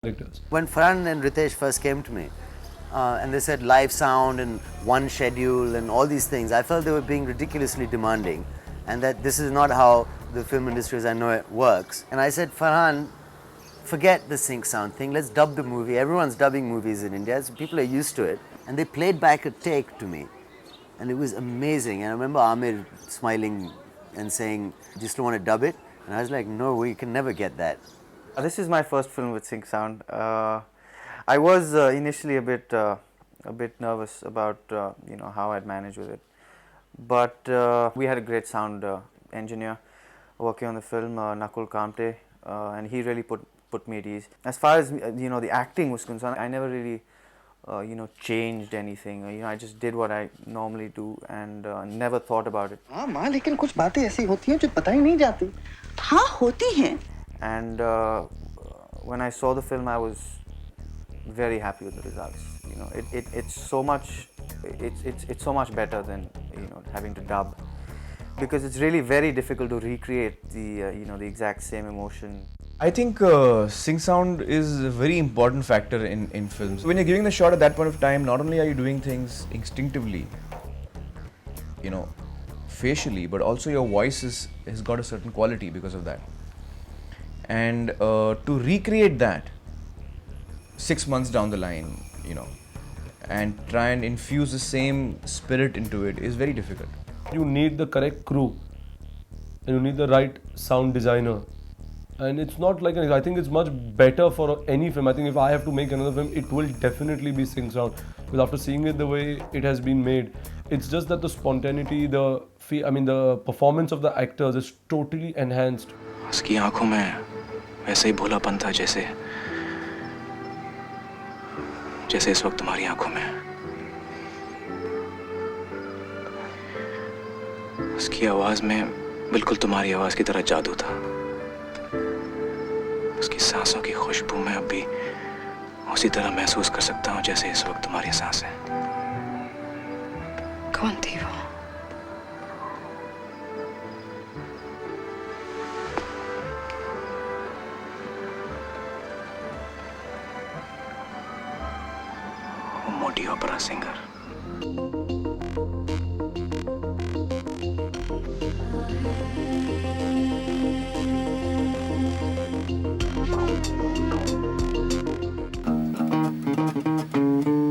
characters. When Farhan and Ritesh first came to me, and they said live sound and one schedule and all these things, I felt they were being ridiculously demanding, and that this is not how the film industry as I know it works. And I said, Farhan, forget the sync sound thing, let's dub the movie. Everyone's dubbing movies in India, so people are used to it. And they played back a take to me, and it was amazing. And I remember Aamir smiling and saying, just don't want to dub it? And I was like, no, we can never get that. This is my first film with sync sound. I was initially a bit nervous about how I'd manage with it, but we had a great sound engineer working on the film, Nakul Kamte, and he really put me at ease. As far as the acting was concerned, I never really changed anything. I just did what I normally do and never thought about it. हाँ माँ, लेकिन कुछ बातें ऐसी होती हैं जो पता ही नहीं जाती. हाँ होती हैं. And when I saw the film, I was very happy with the results. It's so much better than having to dub, because it's really very difficult to recreate the exact same emotion. I think sync sound is a very important factor in films. When you're giving the shot at that point of time, not only are you doing things instinctively, facially, but also your voice has got a certain quality because of that. And to recreate that 6 months down the line, and try and infuse the same spirit into it is very difficult. You need the correct crew, and you need the right sound designer. And it's not like I think it's much better for any film. I think if I have to make another film, it will definitely be sync sound. Because after seeing it the way it has been made, it's just that the spontaneity, the performance of the actors is totally enhanced. उसकी आंखों में वैसे ही भोलापन था जैसे इस वक्त तुम्हारी आंखों में. उसकी आवाज में बिल्कुल तुम्हारी आवाज की तरह जादू था. उसकी सांसों की खुशबू में अब भी उसी तरह महसूस कर सकता हूँ जैसे इस वक्त तुम्हारी सांसें. कौन थी वो? मोटी opera singer.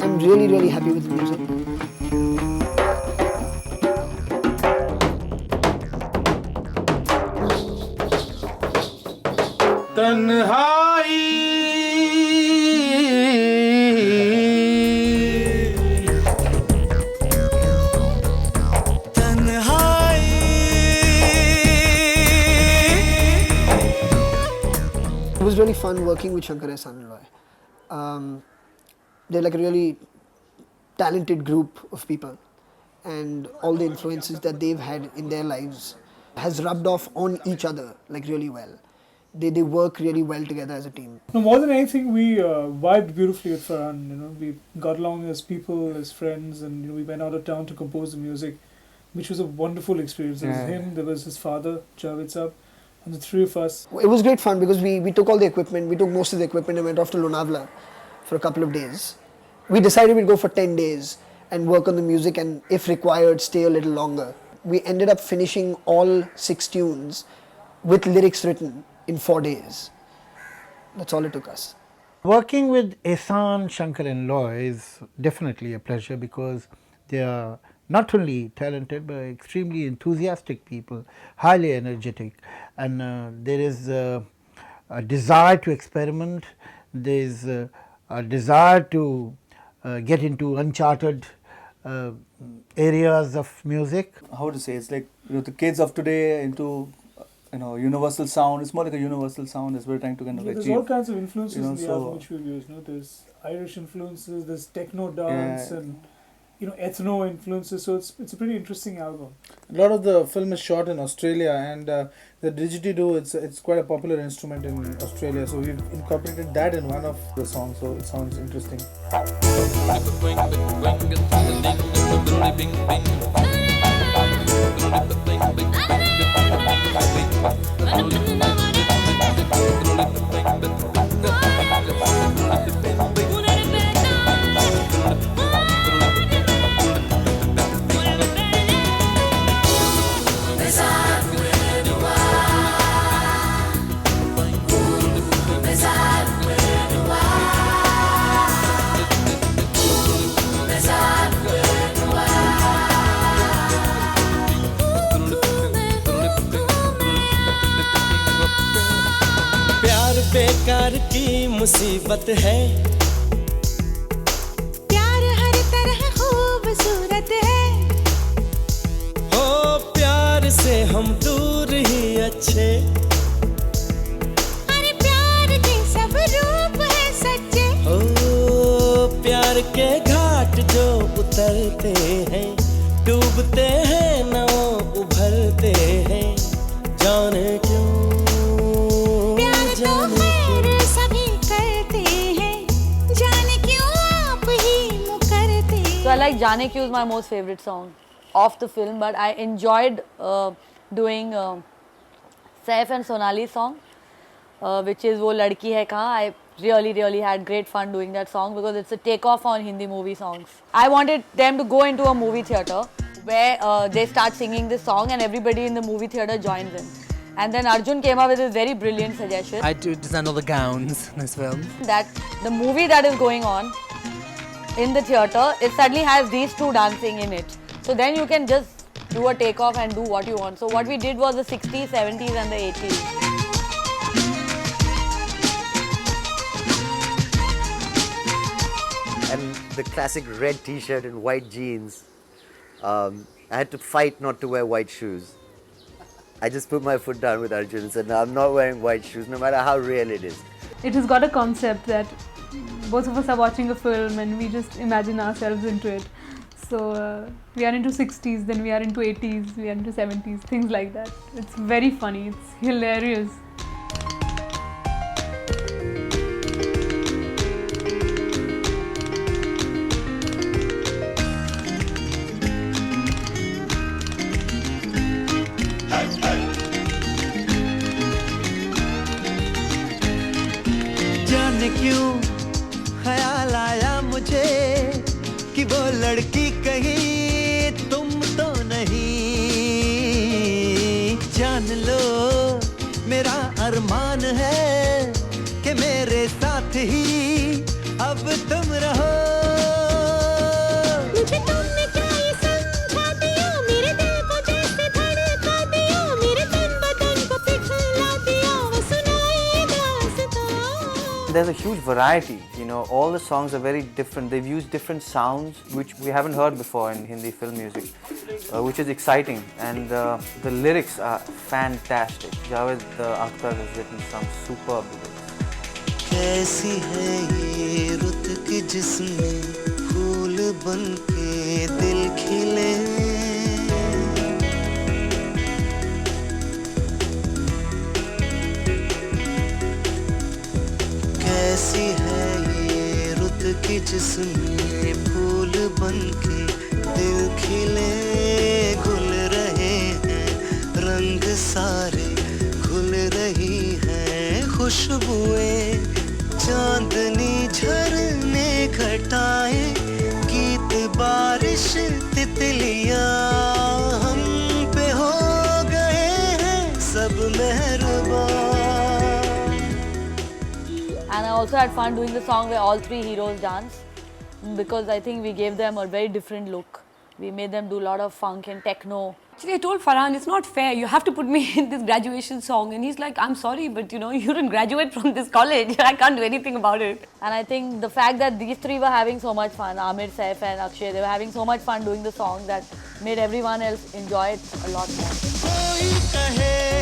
I'm really happy with the music. It was really fun working with Akshaye Khanna. They're like a really talented group of people, and all the influences that they've had in their lives has rubbed off on each other like really well. They work really well together as a team. No, more than anything, we vibed beautifully with Farhan. We got along as people, as friends, and we went out of town to compose the music, which was a wonderful experience. There was him, there was his father, Javed Sab, and the three of us. It was great fun because we took all the equipment, we took most of the equipment and went off to Lonavala for a couple of days. We decided we'd go for 10 days and work on the music, and if required, stay a little longer. We ended up finishing all 6 tunes with lyrics written in 4 days. That's all it took us. Working with Ehsan, Shankar and Loy is definitely a pleasure because they are not only talented but extremely enthusiastic people, highly energetic, and there is a desire to experiment, there is a desire to get into uncharted areas of music. How to say, it's like the kids of today into universal sound. It's more like a universal sound as we're trying to kind of There's achieve. all kinds of influences in the album which we've used. There's Irish influences, there's techno dance, and ethno influences. So it's a pretty interesting album. A lot of the film is shot in Australia, and the didgeridoo, it's quite a popular instrument in Australia. So we've incorporated that in one of the songs. So it sounds interesting. मुसीबत है, प्यार हर तरह खूबसूरत है, हो प्यार से हम दूर ही अच्छे, अरे प्यार के सब रूप है सच्चे, हो प्यार के घाट जो उतरते हैं, डूबते हैं ना उभरते हैं, जाने क्यों प्यार तो जाने खैर सभी करते हैं, जाने क्यों आप ही मुकरते। So I like Jaane Kyun is my most favorite song of the film, but I enjoyed doing Saif and Sonali's song, which is Wo Ladki Hai Kahan. I really had great fun doing that song because it's a takeoff on Hindi movie songs. I wanted them to go into a movie theatre where they start singing this song and everybody in the movie theatre joins in. And then Arjun came up with this very brilliant suggestion. I had to design all the gowns in this film. That the movie that is going on in the theatre, it suddenly has these two dancing in it. So then you can just do a takeoff and do what you want. So what we did was the 60s, 70s and the 80s. And the classic red t-shirt and white jeans. I had to fight not to wear white shoes. I just put my foot down with Arjun and said, no, I'm not wearing white shoes, no matter how real it is. It has got a concept that both of us are watching a film and we just imagine ourselves into it. So we are into 60s, then we are into 80s, we are into 70s, things like that. It's very funny, it's hilarious. जाने क्यों ख्याल आया मुझे कि वो लड़की कहीं तुम तो नहीं, जान लो मेरा अरमान है कि मेरे साथ ही अब तुम रहो। मुझे तुमने क्या ये समझा दिया, मेरे दिल को जैसे धड़का दिया, मेरे तन बदन को पिघला दिया, वो सुनाए दास्तां। There's a huge variety, you know, all the songs are very different. They've used different sounds which we haven't heard before in Hindi film music, which is exciting, and the lyrics are fantastic. Javed Akhtar has written some superb lyrics. कैसी है ये रुत की जिसमें फूल बनके दिल खिले, कैसी है ये रुत की जिसमें फूल बनके दिल खिले, घुल रहे हैं रंग सारे, घुल रही हैं खुशबुएं, चांदनी झरने घटाएं, गीत बारिश तितलियां हम पे हो गए हैं सब मेहरबान। And I also had fun doing the song where all three heroes dance because I think we gave them a very different look. We made them do a lot of funk and techno. Actually, I told Farhan, it's not fair. You have to put me in this graduation song. And he's like, I'm sorry, but you know, you didn't graduate from this college. I can't do anything about it. And I think the fact that these three were having so much fun, Aamir, Saif and Akshay, they were having so much fun doing the song that made everyone else enjoy it a lot more. कोई कहे